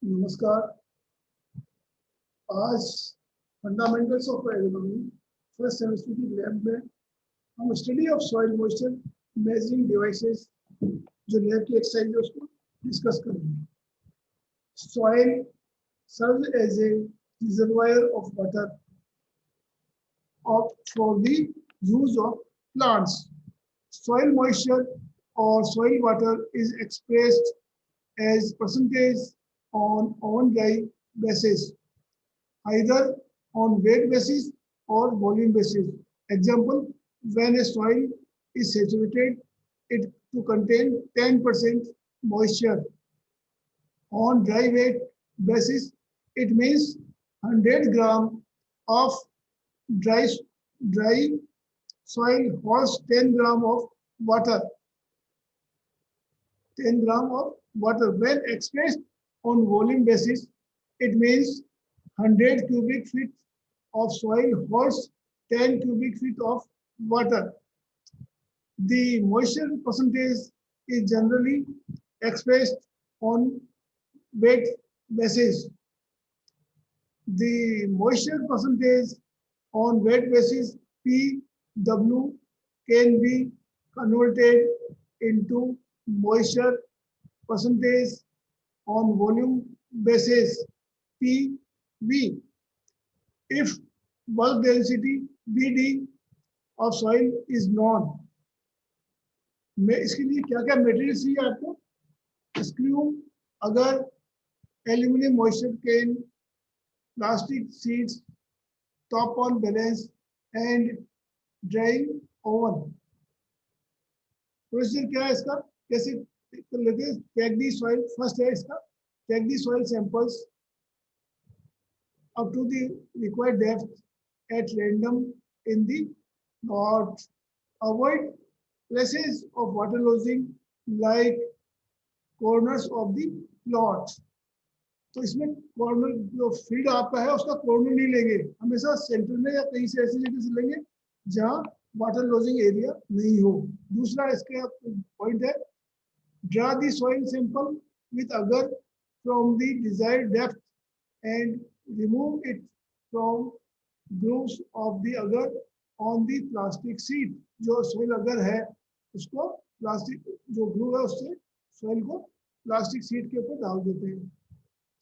नमस्कार। आज fundamentals of agronomy first semester की लैब में हम study of soil moisture measuring devices जो लैब की एक्सरसाइज है उसको डिस्कस करेंगे। Soil serve as a reservoir of water of for the use of plants. Soil moisture or soil water is expressed as percentage on dry basis, either on weight basis or volume basis. Example, when a soil is saturated, it to contain 10% moisture. On dry weight basis, it means 100 gram of dry dry soil holds 10 gram of water. 10 gram of water. When expressed on volume basis, it means 100 cubic feet of soil holds 10 cubic feet of water. The moisture percentage is generally expressed on weight basis. The moisture percentage on weight basis PW can be converted into moisture percentage on volume basis PV. If bulk density BD of soil is known, इसके लिए क्या क्या material चाहिए आपको? Screw, अगर aluminium moisture can, plastic sheets, top on balance and drying oven. Procedure क्या है इसका, कैसे कर लेते हैं? टेक दी सॉइल, फर्स्ट है इसका, take the soil samples up to the required depth at random in the plot. Avoid places of water losing like corners of the plot. तो इसमें कॉर्नर जो फील्ड आपका है उसका कॉर्नर नहीं लेंगे, हमेशा सेंटर में या कहीं से ऐसी जगह से लेंगे जहां वाटर लॉजिंग एरिया नहीं हो। दूसरा इसके पॉइंट है, draw the soil sample with auger from the desired depth and remove it from grooves of the auger on the plastic sheet. जो सॉइल अगर है उसको प्लास्टिक जो ग्रूव है उससे सॉइल को प्लास्टिक शीट के ऊपर डाल देते हैं।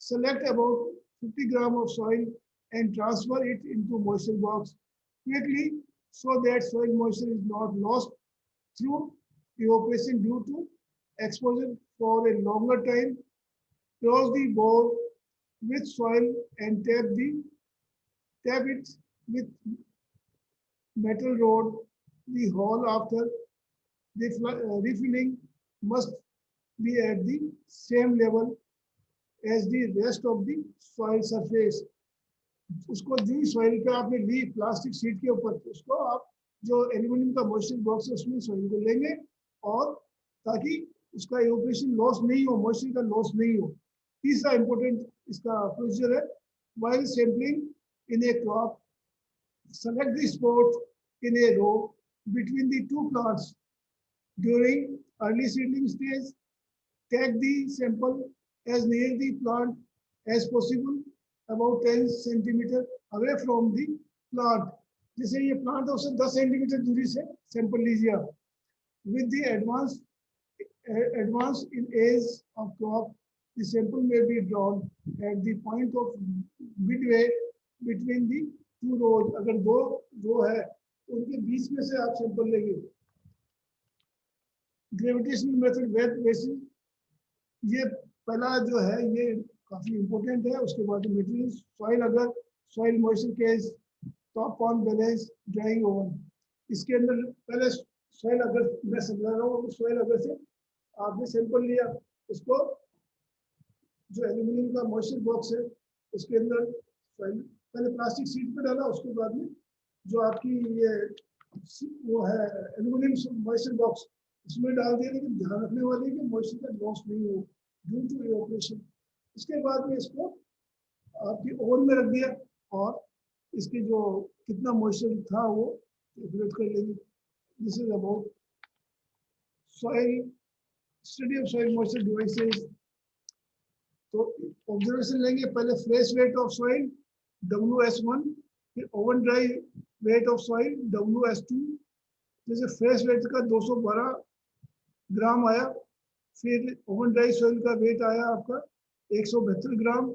Select about 50 gram of soil and transfer it into moisture box quickly so that soil moisture is not lost through evaporation due to exposure for a longer time. Close the bowl with soil and tap it with metal rod. The hole after the refilling must be at the same level as the rest of the soil surface. उसको जो soil पे आपने ली plastic sheet के ऊपर, उसको आप जो aluminium का मॉइस्चर बॉक्स है उसमें सॉइल को लेंगे और ताकि उसका इवोपोरेशन लॉस नहीं हो, मॉइस्चर का लॉस नहीं हो। तीसरा इंपॉर्टेंट इसका प्रोसीजर है, while sampling in a crop, select the spot in a row between the two plants. During early seedling stage, take the sample as near the plant as possible, about 10 centimeter away from the plant. जैसे ये plant है उससे 10 centimetre दूरी से sample लीजिए आप। With the advance in age of crop, the sample may be drawn at the point of midway between the two rows. अगर दो रो है तो उनके बीच में से आप सैंपल लेंगे। ग्रेविटेशनल मेथड वेट बेसिस, ये पहला जो है ये काफी इंपॉर्टेंट है। उसके बाद मटेरियल सॉइल, अगर soil moisture case, top on balance, drawing oven. इसके अंदर पहले सॉइल अगर मैं समझा रहा हूँ, सॉइल अगर से आपने सैंपल लिया, उसको जो एल्यूमिनियम का मॉइस्चर बॉक्स है उसके अंदर सॉइल पहले प्लास्टिक शीट पे डाला, उसके बाद में जो आपकी ये वो है एल्यूमिनियम मॉइस्चर बॉक्स उसमें डाल दिया। लेकिन ध्यान रखने वाले कि मॉइस्चर का लॉस नहीं हो ड्यू टू इवोपोरेशन। उसके बाद में इसको आपकी ओवन में रख दिया और इसके जो कितना मॉइस्चर था वो कैलकुलेट कर लेंगे। This is about soil study of soil moisture devices तो ऑब्जर्वेशन लेंगे, पहले fresh weight of soil WS1, फिर oven dry weight of soil WS2। जैसे फ्रेश वेट का 212 ग्राम आया, फिर ओवन ड्राई सॉइल का वेट आया आपका 172 ग्राम।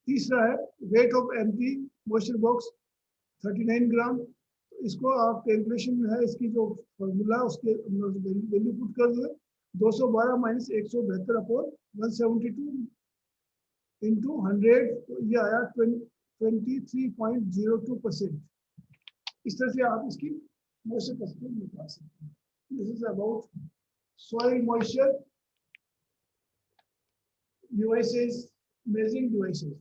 तीसरा है weight of empty moisture box 39 ग्राम। तो इसको आप कैलकुलेशन है इसकी जो फॉर्मूला उसके वैल्यू पुट कर दो, 212 माइनस 172 अपॉन 172 इंटू 100, तो ये आया 23.02%। इस तरह से आप इसकी मॉइस्चर परसेंटेज निकाल सकते हैं। This is about soil moisture devices, measuring devices.